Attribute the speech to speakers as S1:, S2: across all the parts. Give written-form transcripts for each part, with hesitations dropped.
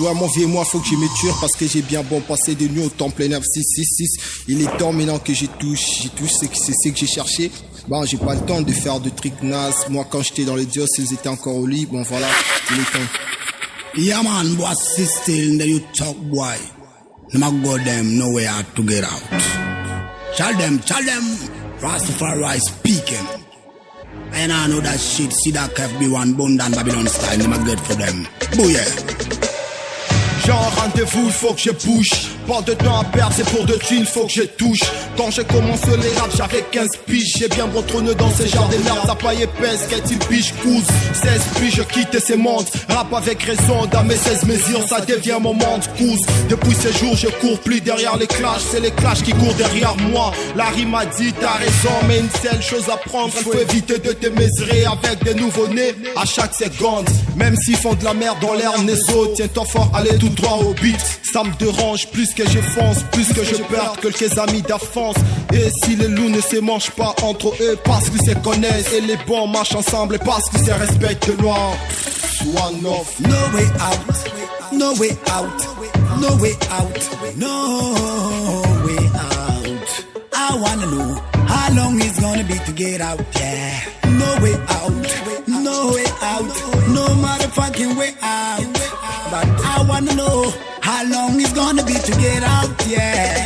S1: vois mon vieux moi faut que je me tue parce que j'ai bien bon passé de nuit au temple 9666. Il est temps maintenant que j'ai touche c'est ce que j'ai cherché. Bon, j'ai pas le temps de faire de trucs nazes. Moi quand j'étais dans le dios, ils étaient encore au lit. Bon voilà, il est temps.
S2: Yeah man, boy, still you talk boy. No go them nowhere to get out. Tell them, Rastafari speaking. And I know that shit, see that KFB1 Bone down Babylon style, they good for them. Booyah.
S1: J'ai un rendez-vous, il faut que je bouge. Pas de temps à perdre, c'est pour de thunes, faut que je touche. Quand j'ai commencé les raps, j'avais 15 piges. J'ai bien retourné dans ces genres de merde, ça paille épaisse, qu'est-il piche, couze. 16 piges, je quitte ces mondes. Rap avec raison, dans mes 16 mesures, ça devient mon monde, couze. Depuis ces jours, je cours plus derrière les clashs, c'est les clashs qui courent derrière moi. La rime a dit, t'as raison, mais une seule chose à prendre, il faut éviter de te mesurer avec des nouveaux-nés à chaque seconde. Même s'ils font de la merde dans l'air, les autres, tiens-toi fort, allez tout droit au beat. Ça me dérange plus que je fonce, plus que je perds quelques amis d'avance. Et si les loups ne se mangent pas entre eux, parce qu'ils se connaissent, et les bons marchent ensemble, parce qu'ils se respectent de loin. One off.
S2: No way out, no way out, no way out, no way out. I wanna know how long it's gonna be to get out, yeah. No way out, no way out, no motherfucking way out. But I wanna know how long it's gonna be to get out, yeah.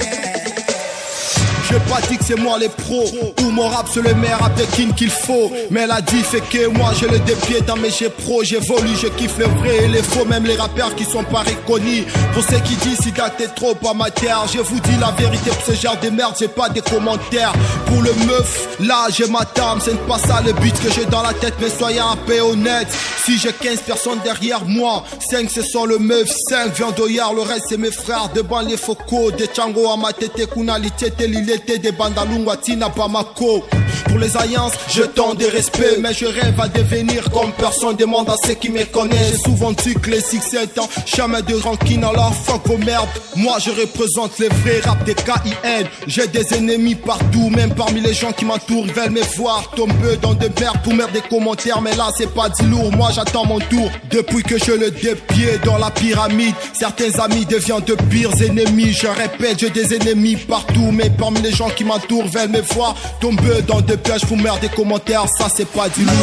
S1: J'ai pas dit que c'est moi les pros, ou mon rap c'est le meilleur rap de king qu'il faut. Mais la diff fait que moi j'ai le dépied dans mes jets pro. J'évolue, je kiffe les vrais et les faux, même les rappeurs qui sont pas reconnus. Pour ceux qui disent si t'es trop amateur, je vous dis la vérité, pour ce genre de merde j'ai pas de commentaires. Pour le meuf, là j'ai ma tame, c'est pas ça le but que j'ai dans la tête, mais soyez un peu honnête. Si j'ai 15 personnes derrière moi, 5 ce sont le meuf, 5 viande d'Oyard, le reste c'est mes frères. Devant les focos, des Tchango à ma tête, Kunali, Tete, Lilete, des Bandalungwa, Tina, Bamako. Pour les alliances, je tends des respects, mais je rêve à devenir comme personne. Demande à ceux qui me connaissent. J'ai souvent dit que les 6-7 ans, jamais de rancune, alors fuck vos merdes. Moi je représente les vrais rap des KIN. J'ai des ennemis partout, même parmi les gens qui m'entourent. Ils veulent me voir tomber dans des merdes pour mettre des commentaires, mais là c'est pas dit lourd. Moi j'attends mon tour. Depuis que je le dépied dans la pyramide, certains amis deviennent de pires ennemis. Je répète, j'ai des ennemis partout, mais parmi les gens qui m'entourent veulent me voir tomber dans des pièges pour mettre des commentaires. Ça c'est pas du lourd.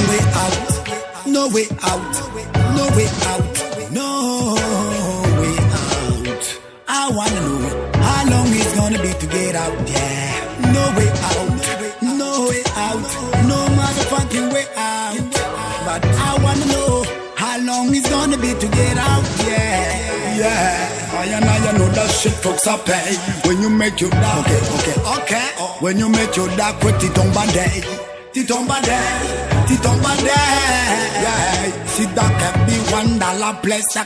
S2: No way out, no way out, no way out, no way out. I wanna know how long it's gonna be to get out, yeah. No way out, no way out, no motherfucking way out. But I wanna know how long it's gonna be to get out, yeah. Yeah, I know that shit folks are pay. When you make your dark, okay. When you make your dark with Titomba Day. Yeah, see that can be $1 place.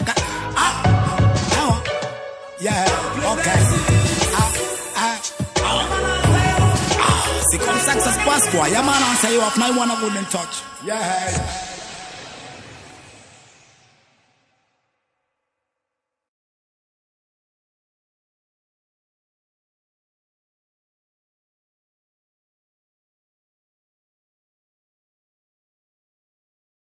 S2: Yeah, okay. C'est comme ça que ça se passe quoi. Yeah man, I say you off, my one I wouldn't touch. Yeah.